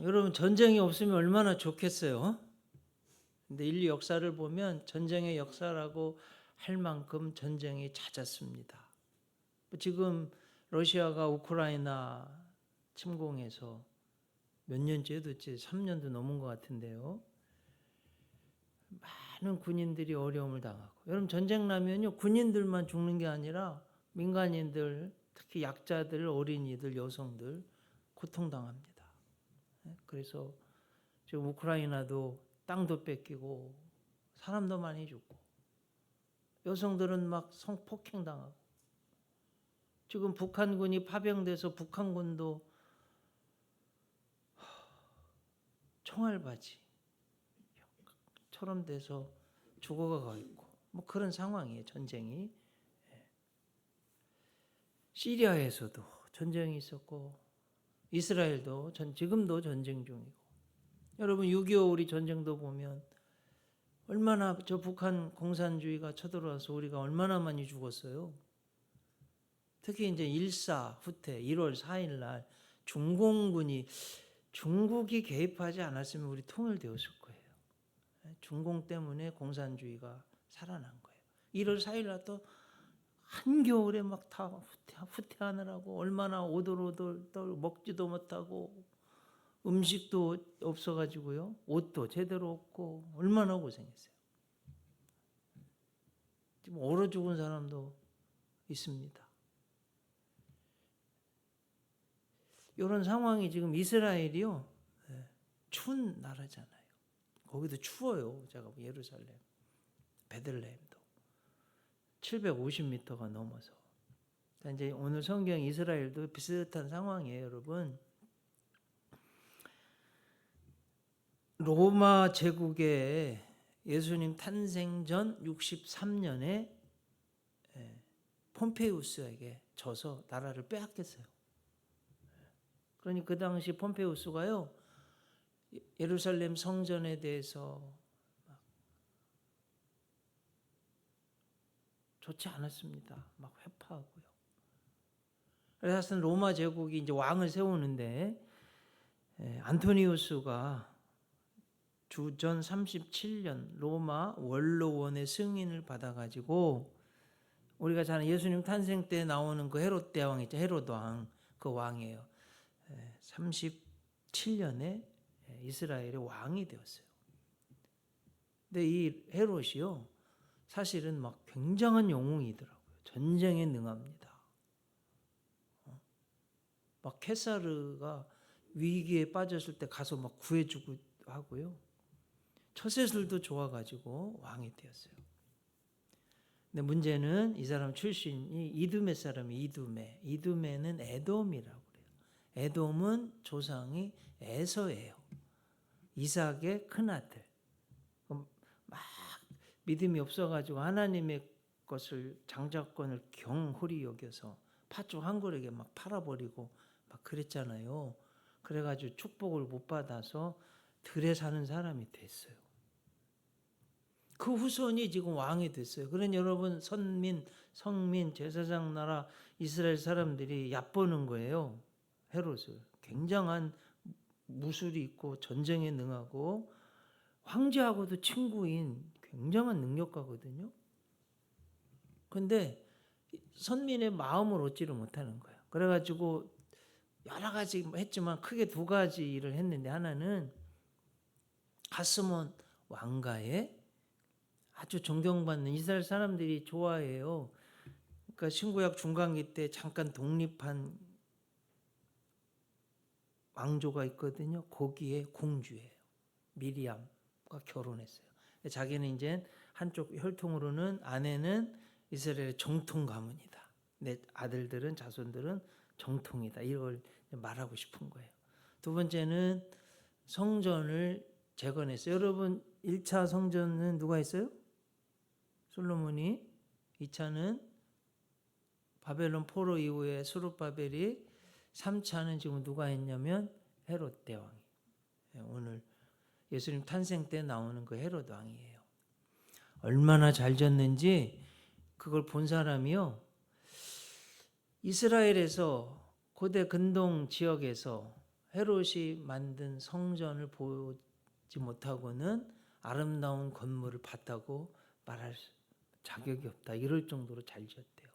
여러분 전쟁이 없으면 얼마나 좋겠어요. 근데 인류 역사를 보면 전쟁의 역사라고 할 만큼 전쟁이 잦았습니다. 지금 러시아가 우크라이나 침공해서 몇 년째 도대체 3년도 넘은 것 같은데요. 많은 군인들이 어려움을 당하고, 여러분 전쟁 나면요 군인들만 죽는 게 아니라 민간인들, 특히 약자들, 어린이들, 여성들 고통당합니다. 그래서 지금 우크라이나도 땅도 뺏기고 사람도 많이 죽고 여성들은 막 성폭행 당하고, 지금 북한군이 파병돼서 북한군도 총알바지처럼 돼서 죽어가고 있고, 뭐 그런 상황이에요. 전쟁이. 시리아에서도 전쟁이 있었고, 이스라엘도 지금도 전쟁 중이고, 여러분 6.25 우리 전쟁도 보면 얼마나 저 북한 공산주의가 쳐들어와서 우리가 얼마나 많이 죽었어요. 특히 이제 1.4 후퇴 1월 4일 날 중국이 개입하지 않았으면 우리 통일되었을 거예요. 중공 때문에 공산주의가 살아난 거예요. 1월 4일 날 또 한겨울에 막 다 후퇴하느라고 얼마나 오돌오돌 먹지도 못하고 음식도 없어가지고요. 옷도 제대로 없고 얼마나 고생했어요. 지금 얼어 죽은 사람도 있습니다. 이런 상황이 지금 이스라엘이요. 추운 나라잖아요. 거기도 추워요. 제가 예루살렘, 베들레헴도 750m가 넘어서. 이제 오늘 성경 이스라엘도 비슷한 상황이에요, 여러분. 로마 제국의 예수님 탄생 전 63년에 폼페이우스에게 져서 나라를 빼앗겼어요. 그러니 그 당시 폼페이우스가요, 예루살렘 성전에 대해서 막 좋지 않았습니다. 막 회파하고요. 그래서 로마 제국이 이제 왕을 세우는데 안토니우스가 주전 37년 로마 원로원의 승인을 받아가지고, 우리가 잘 예수님 탄생 때 나오는 그 헤롯 대왕 있죠. 헤롯 왕, 그 왕이에요. 37년에 이스라엘의 왕이 되었어요. 근데 이 헤롯이요, 사실은 막 굉장한 영웅이더라고요. 전쟁에 능합니다. 막 케사르가 위기에 빠졌을 때 가서 막 구해주고 하고요. 처세술도 좋아가지고 왕이 되었어요. 근데 문제는 이 사람 출신이 이두메 사람이 이두메는 에돔이라고 그래요. 에돔은 조상이 에서예요. 이삭의 큰아들. 막 믿음이 없어가지고 하나님의 것을, 장자권을 경홀히 여겨서 팥죽 한 그릇에 막 팔아버리고 막 그랬잖아요. 그래가지고 축복을 못 받아서 들에 사는 사람이 됐어요. 그 후손이 지금 왕이 됐어요. 그러니 여러분 선민, 성민, 제사장 나라 이스라엘 사람들이 얕보는 거예요. 헤롯을. 굉장한 무술이 있고 전쟁에 능하고 황제하고도 친구인 굉장한 능력가거든요. 그런데 선민의 마음을 얻지를 못하는 거예요. 그래가지고 여러 가지 했지만 크게 두 가지 일을 했는데, 하나는 가스몬 왕가의 아주 존경받는, 이스라엘 사람들이 좋아해요. 그러니까 신구약 중간기 때 잠깐 독립한 왕조가 있거든요. 거기에 공주예요. 미리암과 결혼했어요. 자기는 이제 한쪽 혈통으로는, 아내는 이스라엘의 정통 가문이다. 내 아들들은, 자손들은 정통이다. 이걸 말하고 싶은 거예요. 두 번째는 성전을 재건했어요. 여러분 1차 성전은 누가 했어요? 솔로몬이. 2차는 바벨론 포로 이후에 스룹바벨이, 3차는 지금 누가 했냐면 헤롯 대왕이. 오늘 예수님 탄생 때 나오는 그 헤롯 왕이에요. 얼마나 잘 졌는지 그걸 본 사람이요, 이스라엘에서 고대 근동 지역에서 헤롯이 만든 성전을 보지 못하고는 아름다운 건물을 봤다고 말할 자격이 없다. 이럴 정도로 잘 지었대요.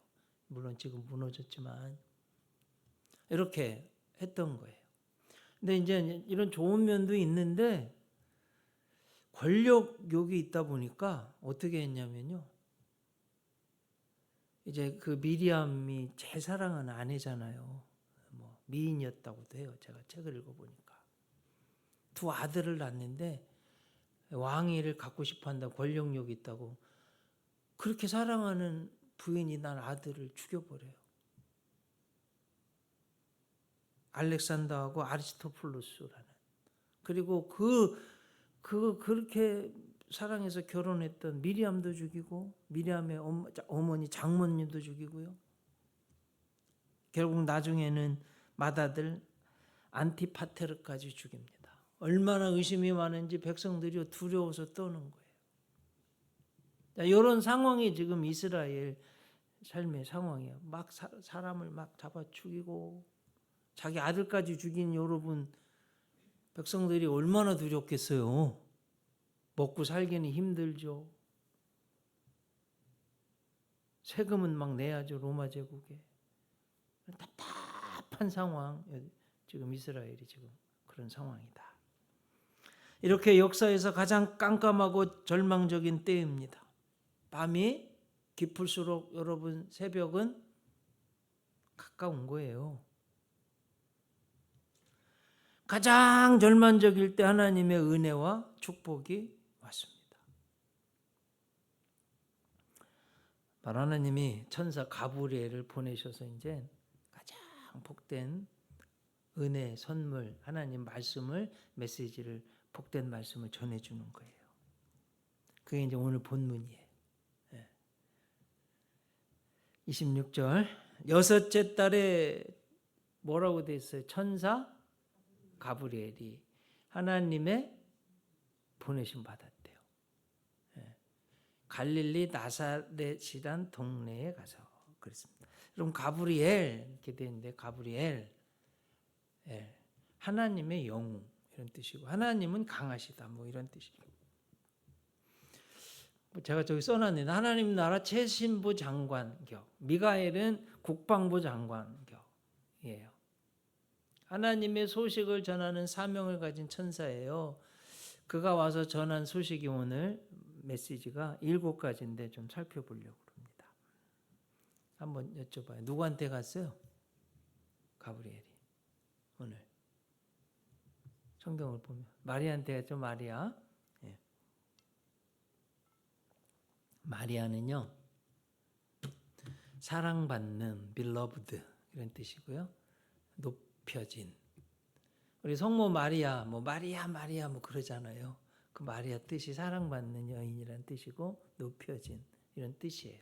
물론 지금 무너졌지만 이렇게 했던 거예요. 근데 이제 이런 좋은 면도 있는데 권력욕이 있다 보니까 어떻게 했냐면요. 이제 그 미리암이 제일 사랑하는 아내잖아요. 뭐 미인이었다고도 해요. 제가 책을 읽어보니까. 두 아들을 낳는데 왕위를 갖고 싶어 한다고 권력욕이 있다고 그렇게 사랑하는 부인이 난 아들을 죽여버려요. 알렉산더하고 아리스토플루스라는. 그리고 그렇게 사랑해서 결혼했던 미리암도 죽이고 미리암의 어머니 장모님도 죽이고요. 결국 나중에는 맏아들 안티파테르까지 죽입니다. 얼마나 의심이 많은지 백성들이 두려워서 떠는 거예요. 이런 상황이 지금 이스라엘 삶의 상황이에요. 막 사람을 막 잡아 죽이고 자기 아들까지 죽인 여러분 백성들이 얼마나 두렵겠어요. 먹고 살기는 힘들죠. 세금은 막 내야죠. 로마 제국에. 답답한 상황. 지금 이스라엘이 지금 그런 상황이다. 이렇게 역사에서 가장 깜깜하고 절망적인 때입니다. 밤이 깊을수록 여러분 새벽은 가까운 거예요. 가장 절망적일 때 하나님의 은혜와 축복이 왔습니다. 바로 하나님이 천사 가브리엘을 보내셔서 이제 가장 복된 은혜, 선물, 하나님 말씀을 메시지를 복된 말씀을 전해주는 거예요. 그게 이제 오늘 본문이에요. 26절 여섯째 달에 뭐라고 돼 있어요? 천사 가브리엘이 하나님의 보내심 받았대요. 갈릴리 나사렛이란 동네에 가서 그랬습니다. 그럼 가브리엘 이렇게 되는데 가브리엘 하나님의 영웅 이런 뜻이고 하나님은 강하시다 뭐 이런 뜻이고 제가 저기 써놨는데 하나님 나라 최신부 장관격 미가엘은 국방부 장관격이에요. 하나님의 소식을 전하는 사명을 가진 천사예요. 그가 와서 전한 소식이 오늘 메시지가 7가지인데 좀 살펴보려고 합니다. 한번 여쭤봐요. 누구한테 갔어요? 가브리엘이 오늘 성경을 보면 마리아한테 갔죠. 마리아. 마리아는요 사랑받는 beloved 이런 뜻이고요. 높여진 우리 성모 마리아 뭐 마리아 뭐 그러잖아요. 그 마리아 뜻이 사랑받는 여인이란 뜻이고 높여진 이런 뜻이에요.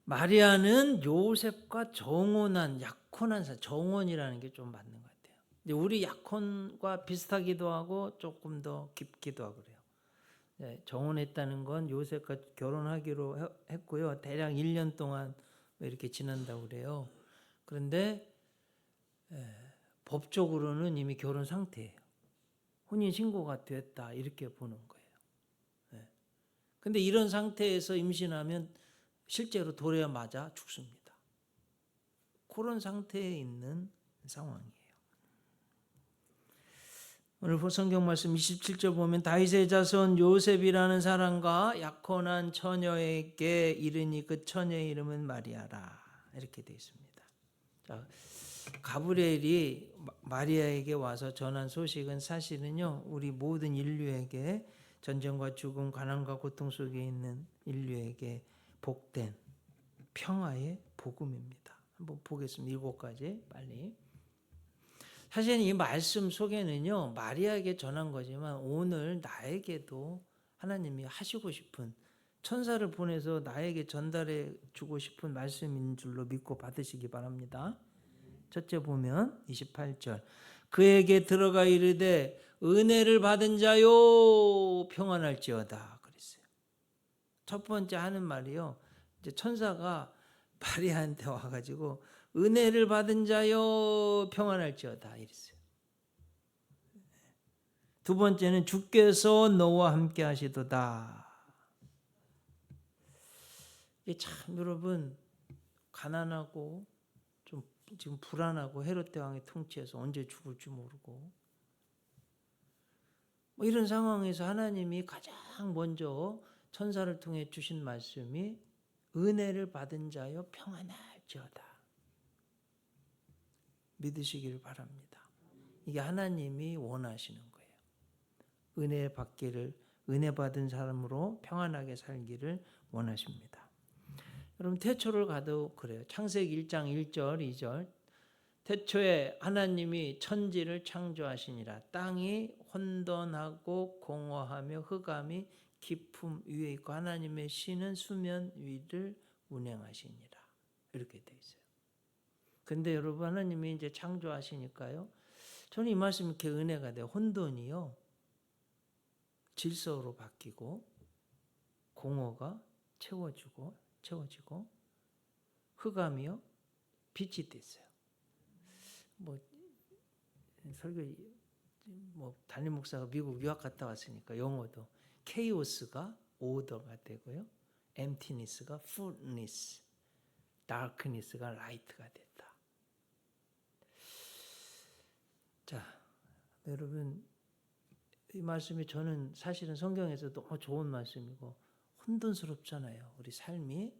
마리아는 요셉과 정혼한 약혼한 사람 정혼이라는 게 좀 맞는 것 같아요. 근데 우리 약혼과 비슷하기도 하고 조금 더 깊기도 하고 그래요. 정혼했다는 건 요셉과 결혼하기로 했고요. 대략 1년 동안 이렇게 지난다고 그래요. 그런데 법적으로는 이미 결혼 상태예요. 혼인 신고가 됐다 이렇게 보는 거예요. 근데 이런 상태에서 임신하면 실제로 돌에 맞아 죽습니다. 그런 상태에 있는 상황이에요. 오늘 성경 말씀 27절 보면 다윗의 자손 요셉이라는 사람과 약혼한 처녀에게 이르니 그 처녀의 이름은 마리아라 이렇게 되어 있습니다. 자, 가브리엘이 마리아에게 와서 전한 소식은 사실은요 우리 모든 인류에게 전쟁과 죽음, 가난과 고통 속에 있는 인류에게 복된 평화의 복음입니다. 한번 보겠습니다. 7가지 빨리. 사실 이 말씀 속에는요 마리아에게 전한 거지만 오늘 나에게도 하나님이 하시고 싶은 천사를 보내서 나에게 전달해 주고 싶은 말씀인 줄로 믿고 받으시기 바랍니다. 첫째 보면 28절 그에게 들어가 이르되 은혜를 받은 자요 평안할지어다 그랬어요. 첫 번째 하는 말이요 이제 천사가 마리아한테 와가지고 은혜를 받은 자여 평안할지어다 이랬어요. 두 번째는 주께서 너와 함께 하시도다. 이게 참 여러분 가난하고 좀 지금 불안하고 헤롯 대왕의 통치에서 언제 죽을지 모르고 뭐 이런 상황에서 하나님이 가장 먼저 천사를 통해 주신 말씀이 은혜를 받은 자여 평안할지어다. 믿으시기를 바랍니다. 이게 하나님이 원하시는 거예요. 은혜 받은 사람으로 평안하게 살기를 원하십니다. 여러분 태초를 가도 그래요. 창세기 1장 1절 2절 태초에 하나님이 천지를 창조하시니라. 땅이 혼돈하고 공허하며 흑암이 깊음 위에 있고 하나님의 신은 수면 위를 운행하시니라. 이렇게 돼 있어요. 근데 여러분 하나님이 이제 창조하시니까요. 저는 이 말씀이 이렇게 은혜가 돼요. 혼돈이요. 질서로 바뀌고 공허가 채워지고 흑암이요. 빛이 됐어요. 담임 목사가 미국 유학 갔다 왔으니까 영어도 chaos가 order가 되고요. emptiness가 fullness, darkness가 light가 됐다. 자, 여러분 이 말씀이 저는 사실은 성경에서 너무 좋은 말씀이고 혼돈스럽잖아요. 우리 삶이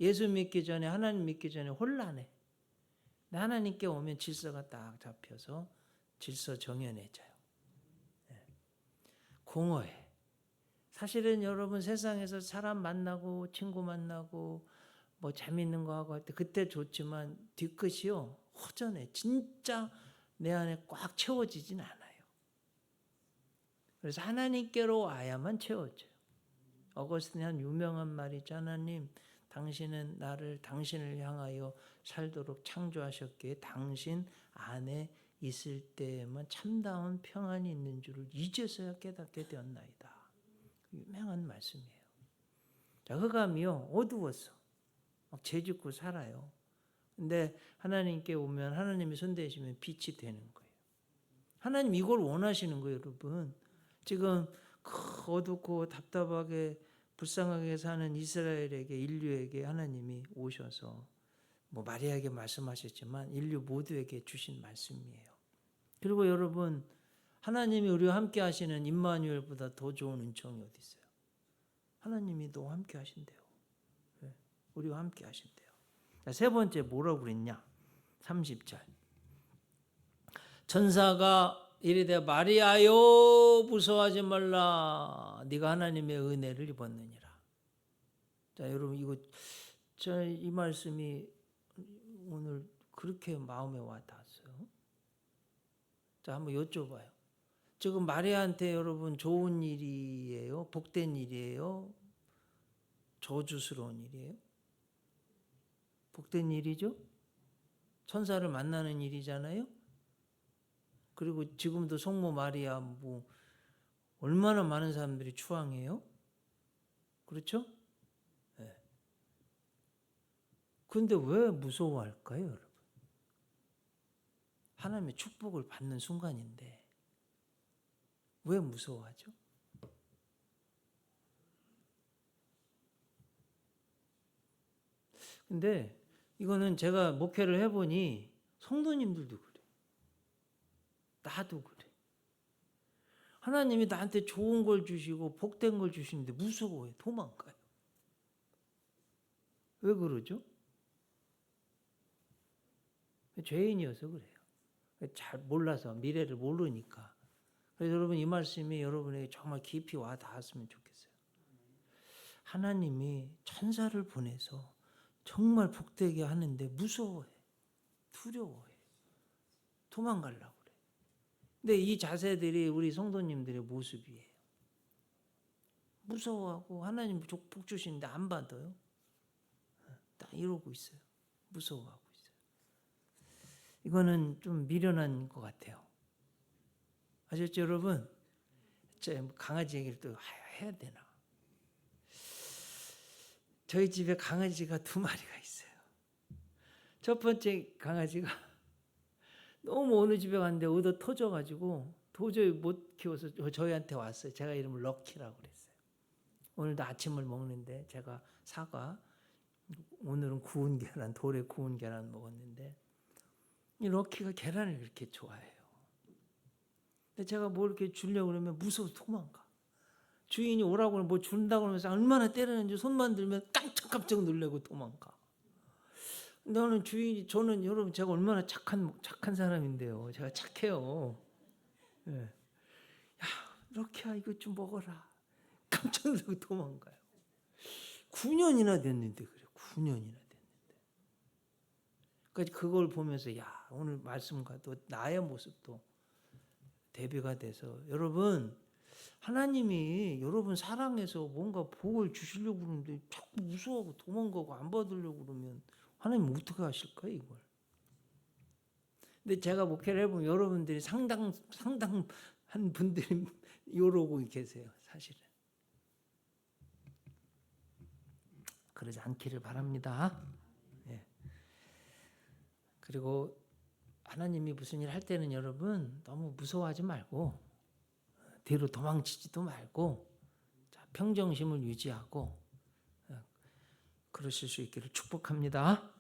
예수 믿기 전에 하나님 믿기 전에 혼란해. 하나님께 오면 질서가 딱 잡혀서 질서 정연해져요. 공허해. 사실은 여러분 세상에서 사람 만나고 친구 만나고 뭐 재밌는 거 하고 할 때 그때 좋지만 뒤끝이요 허전해. 진짜 내 안에 꽉 채워지진 않아요. 그래서 하나님께로 와야만 채워져요. 어거스틴이 한 유명한 말이 있죠. 하나님 당신은 나를 당신을 향하여 살도록 창조하셨기에 당신 안에 있을 때에만 참다운 평안이 있는 줄을 이제서야 깨닫게 되었나이다. 유명한 말씀이에요. 자, 흑암이요 어두웠어. 막 죄짓고 살아요. 근데 하나님께 오면 하나님이 손대시면 빛이 되는 거예요. 하나님 이걸 원하시는 거예요, 여러분. 지금 어둡고 답답하게 불쌍하게 사는 이스라엘에게 인류에게 하나님이 오셔서 뭐 마리아에게 말씀하셨지만 인류 모두에게 주신 말씀이에요. 그리고 여러분 하나님이 우리와 함께 하시는 임마누엘보다 더 좋은 은총이 어디 있어요? 하나님이 너 함께 하신대요. 우리와 함께 하신대요. 자, 세 번째 뭐라고 그랬냐? 30절 천사가 이르되 마리아여 무서워하지 말라 네가 하나님의 은혜를 입었느니라. 자, 여러분 이 말씀이 오늘 그렇게 마음에 와 닿았어요. 자, 한번 여쭤봐요. 지금 마리아한테 여러분 좋은 일이에요? 복된 일이에요? 저주스러운 일이에요? 복된 일이죠? 천사를 만나는 일이잖아요. 그리고 지금도 성모 마리아 뭐 얼마나 많은 사람들이 추앙해요? 그렇죠? 네. 근데 왜 무서워할까요, 여러분? 하나님의 축복을 받는 순간인데 왜 무서워하죠? 근데 이거는 제가 목회를 해보니 성도님들도 그래. 나도 그래. 하나님이 나한테 좋은 걸 주시고 복된 걸 주시는데 무서워해. 도망가요. 왜 그러죠? 죄인이어서 그래요. 잘 몰라서 미래를 모르니까. 그래서 여러분 이 말씀이 여러분에게 정말 깊이 와 닿았으면 좋겠어요. 하나님이 천사를 보내서 정말 복되게 하는데 무서워해. 두려워해. 도망가려고 그래. 근데 이 자세들이 우리 성도님들의 모습이에요. 무서워하고 하나님 복 주시는데 안 받아요. 딱 이러고 있어요. 무서워하고 있어요. 이거는 좀 미련한 것 같아요. 아셨죠, 여러분? 강아지 얘기를 또 해야 되나? 저희 집에 강아지가 2마리가 있어요. 첫 번째 강아지가 너무 어느 집에 갔는데 얻어 터져가지고 도저히 못 키워서 저희한테 왔어요. 제가 이름을 럭키라고 그랬어요. 오늘도 아침을 먹는데 제가 사과, 오늘은 구운 계란, 돌에 구운 계란 먹었는데 이 럭키가 계란을 그렇게 좋아해요. 근데 제가 뭐 이렇게 주려고 그러면 무서워서 도망가. 주인이 오라고 하면 뭐 준다고 하면서 얼마나 때리는지 손만 들면 깜짝깜짝 놀래고 도망가. 너는 주인이, 저는 여러분 제가 얼마나 착한 사람인데요. 제가 착해요. 예. 야, 럭키야 이거 좀 먹어라. 깜짝 놀라고 도망가요. 9년이나 됐는데 그래. 9년이나 됐는데. 그러니까 그걸 보면서 야, 오늘 말씀과도 나의 모습도 대비가 돼서 여러분 하나님이 여러분 사랑해서 뭔가 복을 주시려고 그러는데 자꾸 무서워하고 도망가고 안 받으려고 그러면 하나님 어떻게 하실까요 이걸? 근데 제가 목회를 해보면 여러분들이 상당한 분들이 이러고 계세요 사실은. 그러지 않기를 바랍니다. 예. 그리고 하나님이 무슨 일 할 때는 여러분 너무 무서워하지 말고 뒤로 도망치지도 말고 평정심을 유지하고 그러실 수 있기를 축복합니다.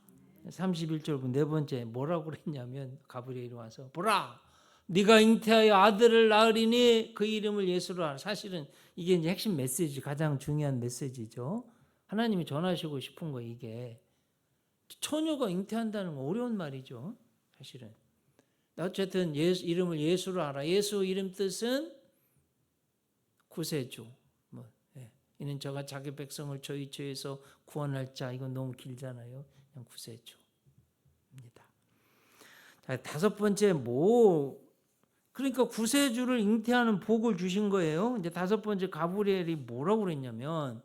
31절 네 번째 뭐라고 그랬냐면 가브리엘이 와서 보라 네가 잉태하여 아들을 낳으리니 그 이름을 예수로 하라. 사실은 이게 이제 핵심 메시지, 가장 중요한 메시지죠. 하나님이 전하시고 싶은 거 이게 처녀가 잉태한다는 건 어려운 말이죠. 사실은 어쨌든 이름을 예수로 하라. 예수 이름 뜻은 구세주. 이는 저가 자기 백성을 저희 죄에서 구원할 자. 이건 너무 길잖아요. 그냥 구세주입니다. 자, 다섯 번째 그러니까 구세주를 잉태하는 복을 주신 거예요. 이제 다섯 번째 가브리엘이 뭐라고 그랬냐면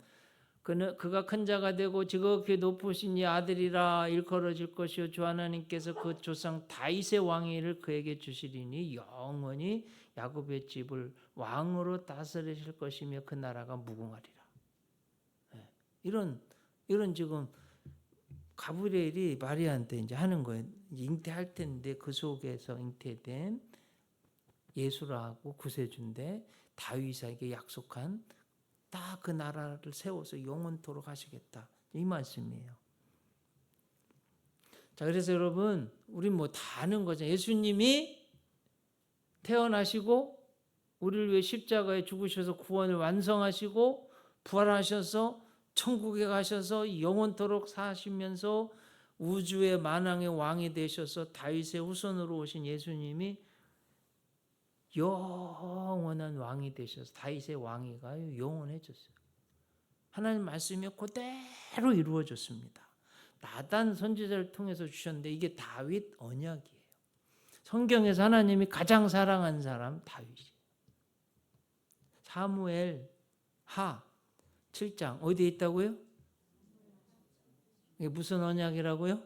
그가 큰 자가 되고 지극히 높으신 이 아들이라 일컬어질 것이요 주 하나님께서 그 조상 다윗의 왕위를 그에게 주시리니 영원히 야곱의 집을 왕으로 다스리실 것이며 그 나라가 무궁하리라. 이런 지금 가브리엘이 마리아한테 이제 하는 거예요. 잉태할 텐데 그 속에서 잉태된 예수라고 구세주인데 다윗에게 약속한 딱 그 나라를 세워서 영원토록 하시겠다. 이 말씀이에요. 자, 그래서 여러분, 우리 뭐 다 아는 거죠. 예수님이 태어나시고 우리를 위해 십자가에 죽으셔서 구원을 완성하시고 부활하셔서 천국에 가셔서 영원토록 사시면서 우주의 만왕의 왕이 되셔서 다윗의 후손으로 오신 예수님이 영원한 왕이 되셔서 다윗의 왕위가 영원해졌어요. 하나님 말씀이 그대로 이루어졌습니다. 나단 선지자를 통해서 주셨는데 이게 다윗 언약이에요. 성경에서 하나님이 가장 사랑한 사람 다윗이에요. 사무엘 하 7장 어디에 있다고요? 이게 무슨 언약이라고요?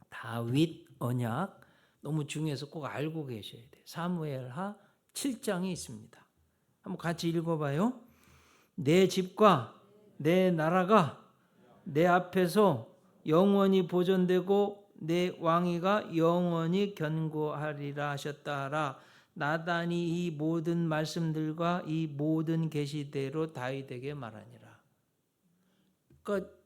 다윗 언약. 너무 중요해서 꼭 알고 계셔야 돼요. 사무엘하 7장이 있습니다. 한번 같이 읽어봐요. 내 집과 내 나라가 내 앞에서 영원히 보존되고 내 왕위가 영원히 견고하리라 하셨다라. 나단이 이 모든 말씀들과 이 모든 계시대로 다윗에게 말하니라. 그러니까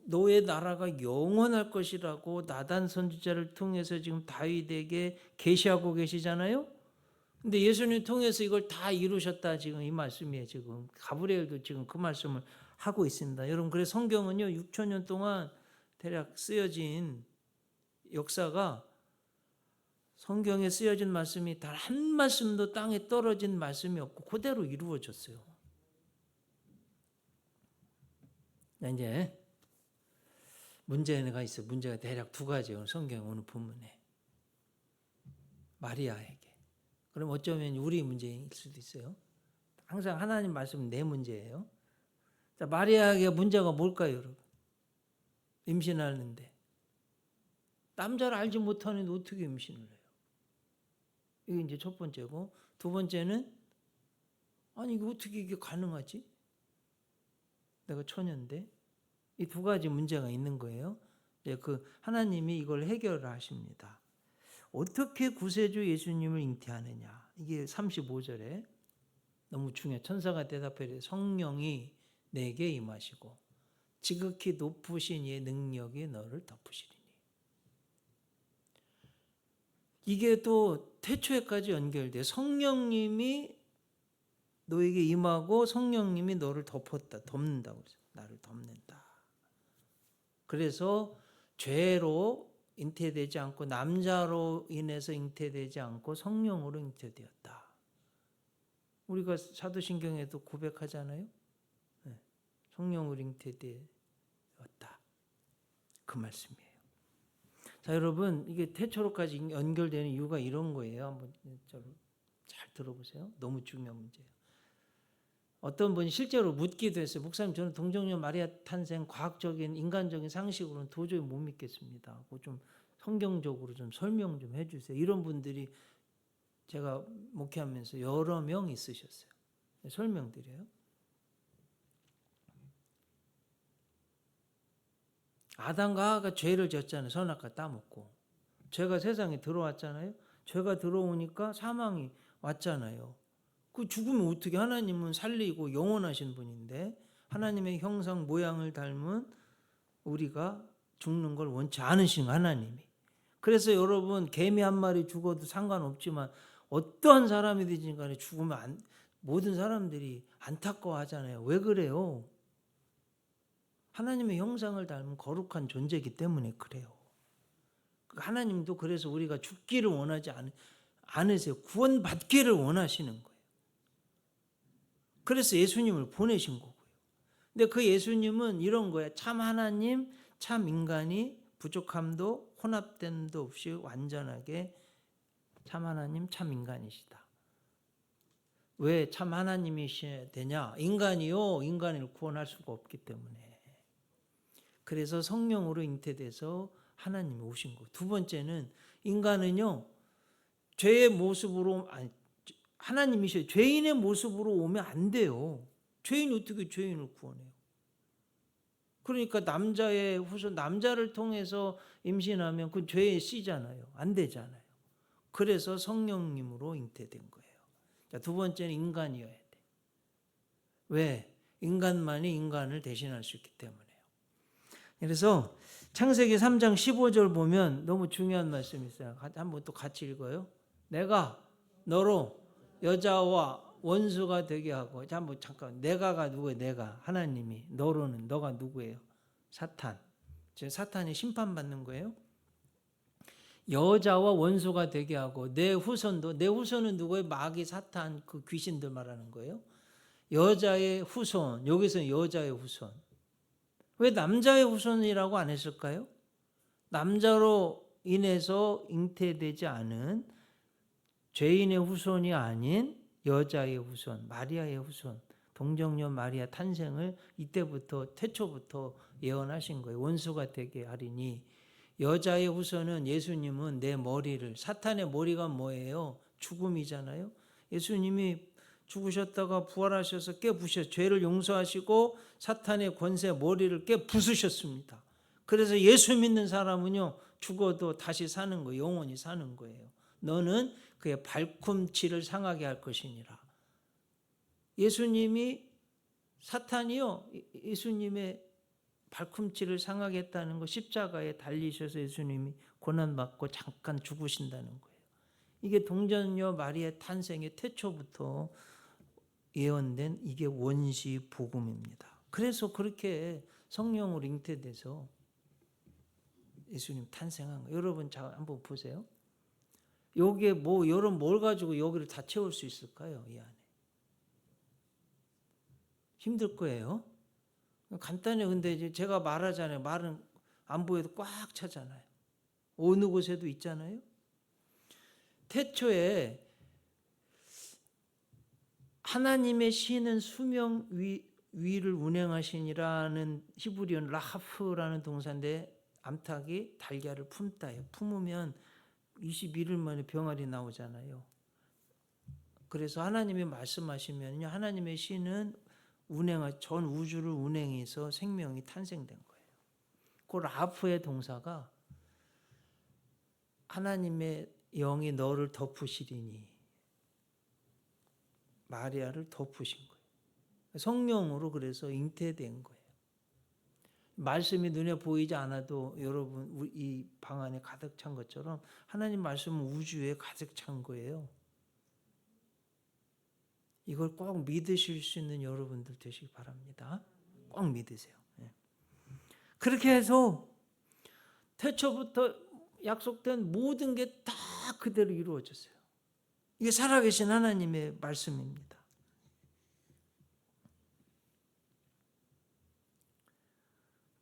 너의 나라가 영원할 것이라고 나단 선지자를 통해서 지금 다윗에게 계시하고 계시잖아요. 근데 예수님 통해서 이걸 다 이루셨다 지금 이 말씀이에요. 지금 가브리엘도 지금 그 말씀을 하고 있습니다. 여러분 그래서 성경은요 6,000년 동안 대략 쓰여진 역사가 성경에 쓰여진 말씀이 단 한 말씀도 땅에 떨어진 말씀이 없고 그대로 이루어졌어요. 이제 문제가 있어요. 문제가 대략 두 가지예요. 성경 오늘 본문에. 마리아에게. 그럼 어쩌면 우리 문제일 수도 있어요. 항상 하나님 말씀은 내 문제예요. 자, 마리아에게 문제가 뭘까요, 여러분? 임신하는데. 남자를 알지 못하는데 어떻게 임신을 해요? 이게 이제 첫 번째고, 두 번째는 아니 이게 어떻게 이게 가능하지? 내가 처녀인데 이 두 가지 문제가 있는 거예요. 그 하나님이 이걸 해결하십니다. 어떻게 구세주 예수님을 잉태하느냐. 이게 35절에 너무 중요해. 천사가 대답하되 성령이 내게 임하시고 지극히 높으신 이의 능력이 너를 덮으시리니. 이게 또 태초에까지 연결돼. 성령님이 너에게 임하고 성령님이 너를 덮는다고 그랬어요. 나를 덮는다. 그래서 죄로 잉태되지 않고 남자로 인해서 잉태되지 않고 성령으로 잉태되었다. 우리가 사도신경에도 고백하잖아요. 성령으로 잉태되었다. 그 말씀이에요. 자, 여러분, 이게 태초로까지 연결되는 이유가 이런 거예요. 한번 잘 들어보세요. 너무 중요한 문제예요. 어떤 분이 실제로 묻기도 했어요. 목사님, 저는 동정녀 마리아 탄생 과학적인 인간적인 상식으로는 도저히 못 믿겠습니다. 그거 좀 성경적으로 좀 설명 좀 해주세요. 이런 분들이 제가 목회하면서 여러 명 있으셨어요. 설명드려요. 아담과 하와가 죄를 지었잖아요. 선악과 따먹고. 죄가 세상에 들어왔잖아요. 죄가 들어오니까 사망이 왔잖아요. 그 죽으면 어떻게, 하나님은 살리고 영원하신 분인데 하나님의 형상 모양을 닮은 우리가 죽는 걸 원치 않으신 하나님이. 그래서 여러분, 개미 한 마리 죽어도 상관없지만 어떠한 사람이든지 간에 죽으면 모든 사람들이 안타까워하잖아요. 왜 그래요? 하나님의 형상을 닮은 거룩한 존재이기 때문에 그래요. 하나님도 그래서 우리가 죽기를 원하지 않으세요. 구원받기를 원하시는 거예요. 그래서 예수님을 보내신 거고요. 근데 그 예수님은 이런 거예요. 참 하나님, 참 인간이 부족함도 혼합됨도 없이 완전하게 참 하나님, 참 인간이시다. 왜 참 하나님이셔야 되냐? 인간이요, 인간을 구원할 수가 없기 때문에. 그래서 성령으로 잉태돼서 하나님이 오신 거예요. 두 번째는 인간은요, 죄의 모습으로, 하나님이셔요. 죄인의 모습으로 오면 안 돼요. 죄인이 어떻게 죄인을 구원해요? 그러니까 남자의 후손, 남자를 통해서 임신하면 그 죄의 씨잖아요. 안 되잖아요. 그래서 성령님으로 잉태된 거예요. 자, 두 번째는 인간이어야 돼. 왜? 인간만이 인간을 대신할 수 있기 때문에요. 그래서 창세기 3장 15절 보면 너무 중요한 말씀이 있어요. 한번 또 같이 읽어요. 내가 너로 여자와 원수가 되게 하고. 자, 한번 잠깐. 내가가 누구예요? 내가. 하나님이. 너로는 너가 누구예요? 사탄. 지금 사탄이 심판받는 거예요. 여자와 원수가 되게 하고 내 후손도. 내 후손은 누구예요? 마귀, 사탄, 그 귀신들 말하는 거예요. 여자의 후손. 여기서는 여자의 후손. 왜 남자의 후손이라고 안 했을까요? 남자로 인해서 잉태되지 않은 죄인의 후손이 아닌 여자의 후손, 마리아의 후손, 동정녀 마리아 탄생을 이때부터, 태초부터 예언하신 거예요. 원수가 되게 하리니. 여자의 후손은, 예수님은 내 머리를, 사탄의 머리가 뭐예요? 죽음이잖아요. 예수님이 죽으셨다가 부활하셔서 깨부셔 죄를 용서하시고 사탄의 권세 머리를 깨부수셨습니다. 그래서 예수 믿는 사람은요, 죽어도 다시 사는 거예요. 영원히 사는 거예요. 너는 그의 발꿈치를 상하게 할 것이니라. 예수님이, 사탄이요, 예수님의 발꿈치를 상하게 했다는 거, 십자가에 달리셔서 예수님이 고난받고 잠깐 죽으신다는 거예요. 이게 동정녀 마리아의 탄생의 태초부터 예언된 이게 원시 복음입니다. 그래서 그렇게 성령으로 잉태돼서 예수님 탄생한 거예요. 여러분, 자, 한번 보세요. 여기에 여러분 뭘 가지고 여기를 다 채울 수 있을까요? 이 안에. 힘들 거예요. 간단해요. 근데 이제 제가 말하잖아요. 말은 안 보여도 꽉 차잖아요. 어느 곳에도 있잖아요. 태초에 하나님의 신은 수명 위를 운행하시니라는 히브리어는 라하프라는 동사인데, 암탉이 달걀을 품다예요. 품으면 21일 만에 병아리 나오잖아요. 그래서 하나님이 말씀하시면요, 하나님의 신은 전 우주를 운행해서 생명이 탄생된 거예요. 그 라프의 동사가 하나님의 영이 너를 덮으시리니, 마리아를 덮으신 거예요. 성령으로 그래서 잉태된 거예요. 말씀이 눈에 보이지 않아도 여러분 이 방 안에 가득 찬 것처럼 하나님 말씀은 우주에 가득 찬 거예요. 이걸 꼭 믿으실 수 있는 여러분들 되시기 바랍니다. 꼭 믿으세요. 그렇게 해서 태초부터 약속된 모든 게 다 그대로 이루어졌어요. 이게 살아계신 하나님의 말씀입니다.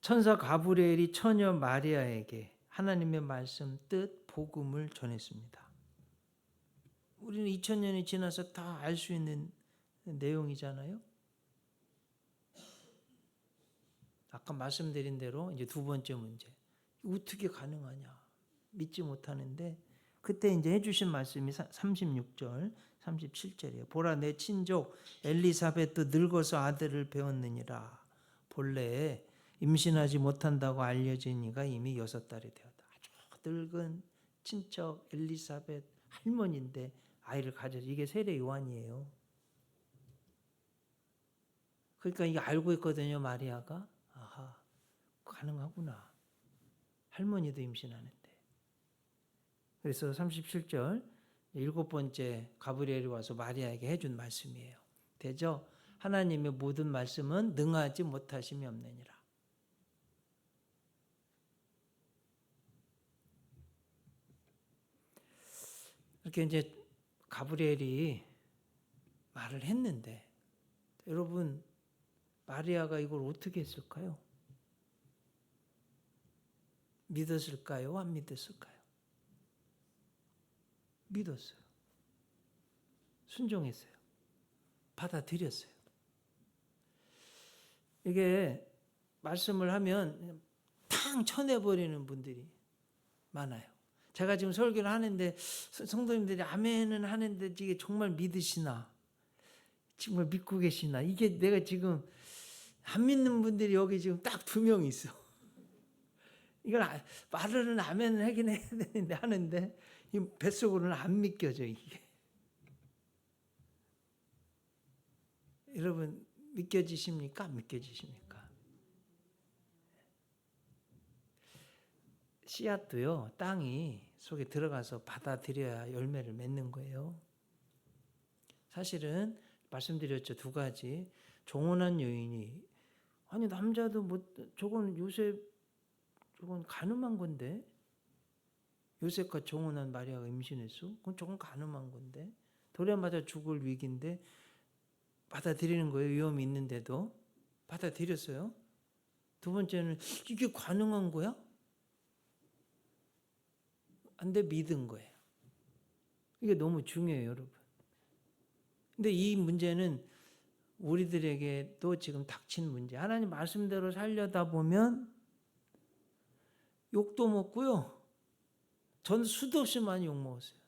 천사 가브리엘이 처녀 마리아에게 하나님의 말씀, 뜻, 복음을 전했습니다. 우리는 2000년이 지나서 다 알 수 있는 내용이잖아요. 아까 말씀드린 대로 이제 두 번째 문제. 어떻게 가능하냐? 믿지 못하는데 그때 이제 해주신 말씀이 36절, 37절이에요. 보라 내 친족 엘리사벳도 늙어서 아들을 배웠느니라. 본래 임신하지 못한다고 알려진 이가 이미 6달이 되었다. 아주 늙은 친척 엘리사벳 할머니인데 아이를 가져서 이게 세례 요한이에요. 그러니까 이게 알고 있거든요, 마리아가. 아하, 가능하구나. 할머니도 임신하는데. 그래서 37절 7번째 가브리엘이 와서 마리아에게 해준 말씀이에요. 되죠? 하나님의 모든 말씀은 능하지 못하심이 없느니라. 이렇게 이제 가브리엘이 말을 했는데 여러분 마리아가 이걸 어떻게 했을까요? 믿었을까요? 안 믿었을까요? 믿었어요. 순종했어요. 받아들였어요. 이게 말씀을 하면 탕 쳐내버리는 분들이 많아요. 제가 지금 설교를 하는데 성도님들이 아멘은 하는데 이게 정말 믿으시나? 정말 믿고 계시나? 이게 내가 지금 안 믿는 분들이 여기 지금 딱 2명 있어. 이걸 말로는 아멘을 하긴 해야 되는데 하는데 이 뱃속으로는 안 믿겨져 이게. 여러분 믿겨지십니까? 안 믿겨지십니까? 씨앗도요 땅이 속에 들어가서 받아들여야 열매를 맺는 거예요. 사실은 말씀드렸죠, 2가지. 종혼한 여인이 아니 남자도 뭐 저건 요셉 저건 가늠한 건데 요셉과 종혼한 마리아가 임신했어? 그건 저건 가늠한 건데 돌에 맞아 죽을 위기인데 받아들이는 거예요. 위험이 있는데도 받아들였어요. 2번째는 이게 가능한 거야? 안 돼, 믿은 거예요. 이게 너무 중요해요, 여러분. 근데 이 문제는 우리들에게도 지금 닥친 문제. 하나님 말씀대로 살려다 보면 욕도 먹고요. 전 수도 없이 많이 욕 먹었어요.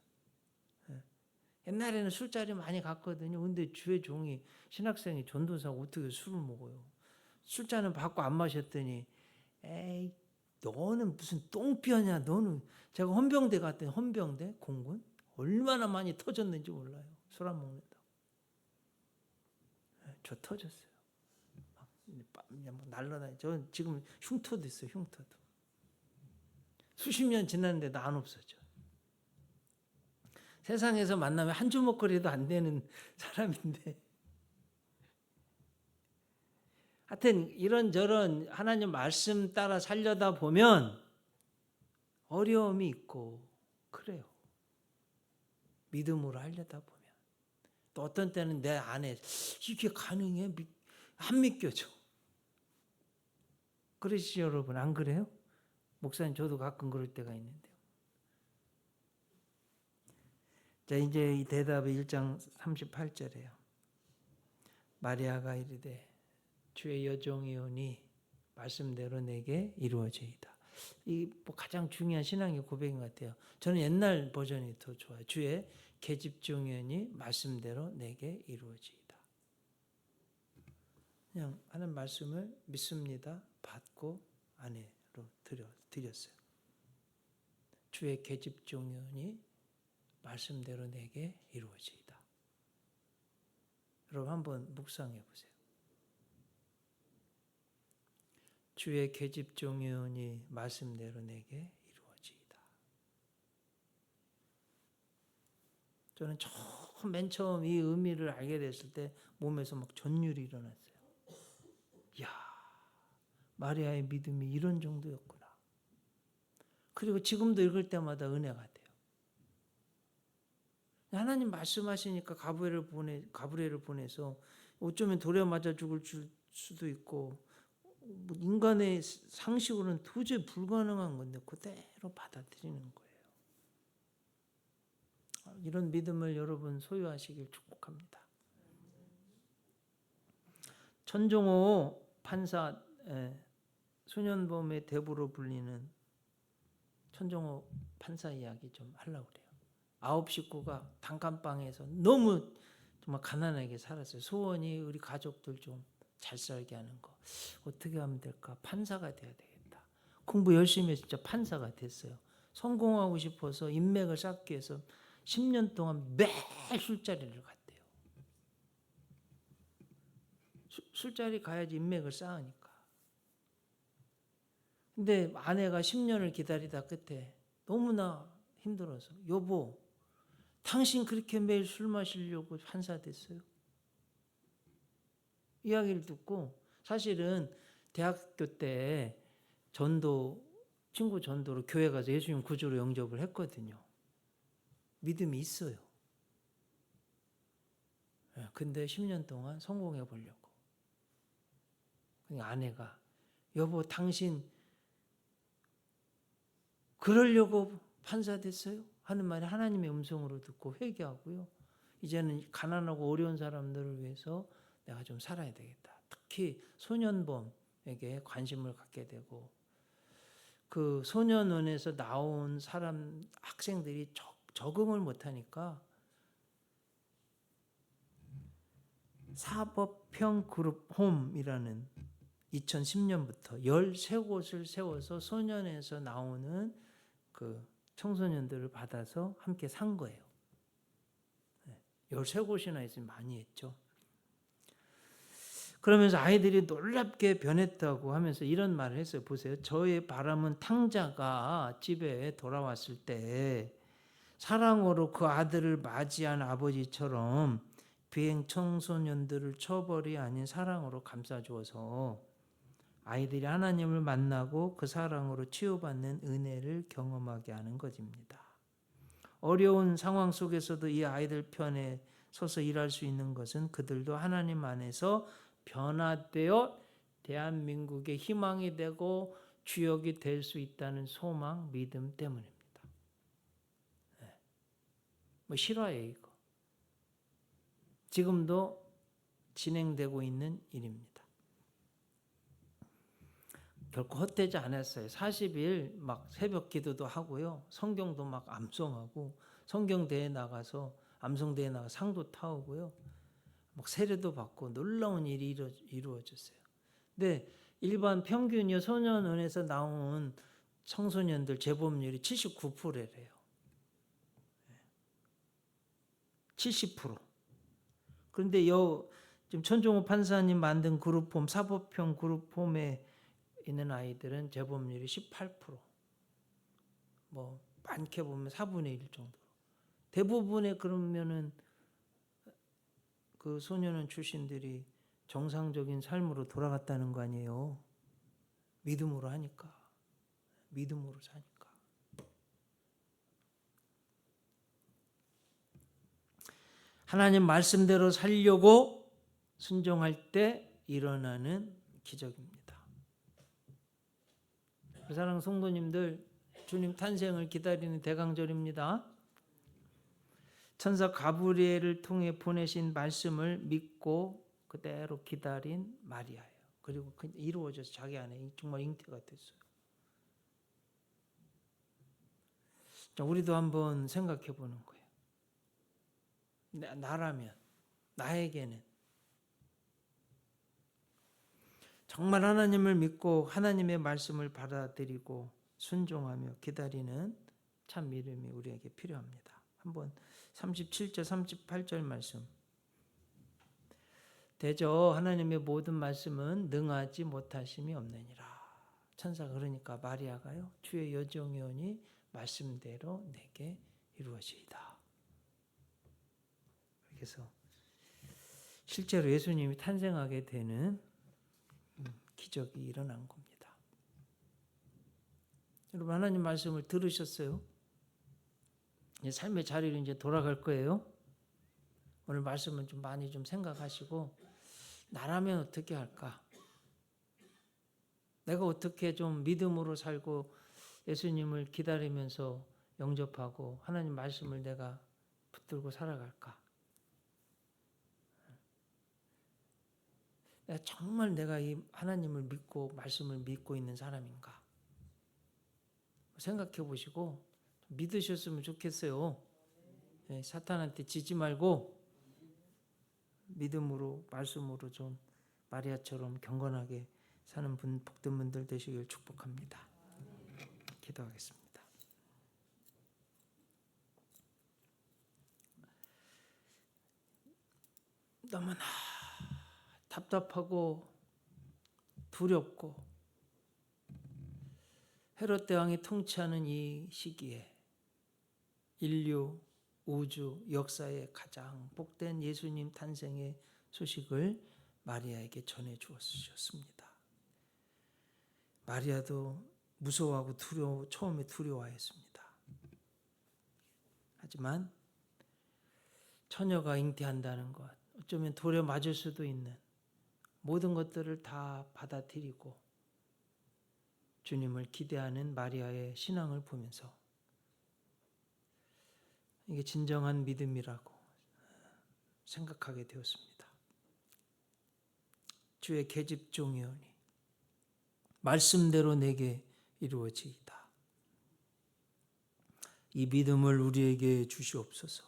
옛날에는 술자리 많이 갔거든요. 근데 주의 종이 신학생이 전도사가 어떻게 술을 먹어요? 술잔은 받고 안 마셨더니 에이 너는 무슨 똥뼈냐 너는. 제가 헌병대 갔더니 헌병대 공군 얼마나 많이 터졌는지 몰라요. 술 안 먹는다고. 저 터졌어요. 막 날라다니. 저 지금 흉터도 있어요. 흉터도. 수십 년 지났는데도 안 없어져. 세상에서 만나면 한 주먹거리도 안 되는 사람인데 하여튼 이런저런 하나님 말씀 따라 살려다 보면 어려움이 있고 그래요. 믿음으로 하려다 보면 또 어떤 때는 내 안에 이게 가능해? 안 믿겨져. 그러시죠 여러분? 안 그래요? 목사님 저도 가끔 그럴 때가 있는데요. 자 이제 이 대답의 1장 38절이에요. 마리아가 이르되 주의 여종이오니 말씀대로 내게 이루어지이다. 이 뭐 가장 중요한 신앙의 고백인 것 같아요. 저는 옛날 버전이 더 좋아요. 주의 계집종이오니 말씀대로 내게 이루어지이다. 그냥 하는 말씀을 믿습니다. 받고 안 해요. 드렸어요. 주의 계집종이오니 말씀대로 내게 이루어지이다. 여러분 한번 묵상해 보세요. 주의 계집종이오니 말씀대로 내게 이루어지이다. 저는 맨 처음 이 의미를 알게 됐을 때 몸에서 막 전율이 일어났어요. 이야, 마리아의 믿음이 이런 정도였구나. 그리고 지금도 읽을 때마다 은혜가 돼요. 하나님 말씀하시니까 가브리엘을 보내서 어쩌면 돌에 맞아 죽을 수도 있고 인간의 상식으로는 도저히 불가능한 건데 그대로 받아들이는 거예요. 이런 믿음을 여러분 소유하시길 축복합니다. 천종호 판사, 소년범의 대부로 불리는 천종호 판사 이야기 좀 하려고 그래요. 9 식구가 단칸방에서 너무 정말 가난하게 살았어요. 소원이 우리 가족들 좀 잘 살게 하는 거. 어떻게 하면 될까? 판사가 돼야 되겠다. 공부 열심히 해서 진짜 판사가 됐어요. 성공하고 싶어서 인맥을 쌓기 위해서 10년 동안 매일 술자리를 갔대요. 술자리 가야지 인맥을 쌓으니까. 근데 아내가 10년을 기다리다 끝에 너무나 힘들어서 여보, 당신 그렇게 매일 술 마시려고 판사 됐어요? 이야기를 듣고 사실은 대학교 때 친구 전도로 교회 가서 예수님 구주로 영접을 했거든요. 믿음이 있어요. 근데 10년 동안 성공해 보려고. 아내가 여보, 당신 그러려고 판사 됐어요? 하는 말이 하나님의 음성으로 듣고 회개하고요. 이제는 가난하고 어려운 사람들을 위해서 내가 좀 살아야 되겠다. 특히 소년범에게 관심을 갖게 되고 그 소년원에서 나온 학생들이 적응을 못하니까 사법형 그룹 홈이라는 2010년부터 13곳을 세워서 소년에서 나오는 그 청소년들을 받아서 함께 산 거예요. 13곳이나 있으면 많이 했죠. 그러면서 아이들이 놀랍게 변했다고 하면서 이런 말을 했어요. 보세요. 저의 바람은 탕자가 집에 돌아왔을 때 사랑으로 그 아들을 맞이한 아버지처럼 비행 청소년들을 처벌이 아닌 사랑으로 감싸주어서 아이들이 하나님을 만나고 그 사랑으로 치유받는 은혜를 경험하게 하는 것입니다. 어려운 상황 속에서도 이 아이들 편에 서서 일할 수 있는 것은 그들도 하나님 안에서 변화되어 대한민국의 희망이 되고 주역이 될 수 있다는 소망, 믿음 때문입니다. 실화예요, 이거. 지금도 진행되고 있는 일입니다. 결코 헛되지 않았어요. 40일 막 새벽 기도도 하고요. 성경도 막 암송하고 성경대회 나가서 암송대회 나가 상도 타오고요. 막 세례도 받고 놀라운 일이 이루어졌어요. 근데 일반 평균이요 소년원에서 나온 청소년들 재범률이 79%래요. 70%. 그런데 지금 천종호 판사님 만든 그룹홈, 사법형 그룹홈에 있는 아이들은 재범률이 18%. 뭐 많게 보면 4분의 1 정도. 대부분의 그러면은 그 소년원 출신들이 정상적인 삶으로 돌아갔다는 거 아니에요. 믿음으로 하니까. 믿음으로 사니까. 하나님 말씀대로 살려고 순종할 때 일어나는 기적입니다. 사랑하는 성도님들, 주님 탄생을 기다리는 대강절입니다. 천사 가브리엘을 통해 보내신 말씀을 믿고 그대로 기다린 마리아예요. 그리고 이루어져서 자기 안에 정말 잉태가 됐어요. 자, 우리도 한번 생각해 보는 거예요. 나라면, 나에게는 정말 하나님을 믿고 하나님의 말씀을 받아들이고 순종하며 기다리는 참 믿음이 우리에게 필요합니다. 한번 37절 38절 말씀. 대저 하나님의 모든 말씀은 능하지 못하심이 없느니라. 천사가 그러니까 마리아가요, 주의 여종이오니 말씀대로 내게 이루어지이다. 그래서 실제로 예수님이 탄생하게 되는 기적이 일어난 겁니다. 여러분, 하나님 말씀을 들으셨어요? 삶의 자리로 이제 돌아갈 거예요. 오늘 말씀은 좀 많이 좀 생각하시고, 나라면 어떻게 할까? 내가 어떻게 좀 믿음으로 살고 예수님을 기다리면서 영접하고 하나님 말씀을 내가 붙들고 살아갈까? 정말 내가 이 하나님을 믿고 말씀을 믿고 있는 사람인가? 생각해 보시고 믿으셨으면 좋겠어요. 사탄한테 지지 말고 믿음으로 말씀으로 좀 마리아처럼 경건하게 사는 복된 분들 되시길 축복합니다. 기도하겠습니다. 너무나 답답하고 두렵고 헤롯 대왕이 통치하는 이 시기에 인류, 우주 역사의 가장 복된 예수님 탄생의 소식을 마리아에게 전해 주었습니다. 마리아도 무서워하고 처음에 두려워했습니다. 하지만 처녀가 잉태한다는 것, 어쩌면 돌에 맞을 수도 있는 모든 것들을 다 받아들이고 주님을 기대하는 마리아의 신앙을 보면서 이게 진정한 믿음이라고 생각하게 되었습니다. 주의 계집종이오니 말씀대로 내게 이루어지이다. 이 믿음을 우리에게 주시옵소서.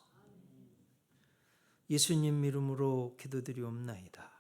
예수님 이름으로 기도드리옵나이다.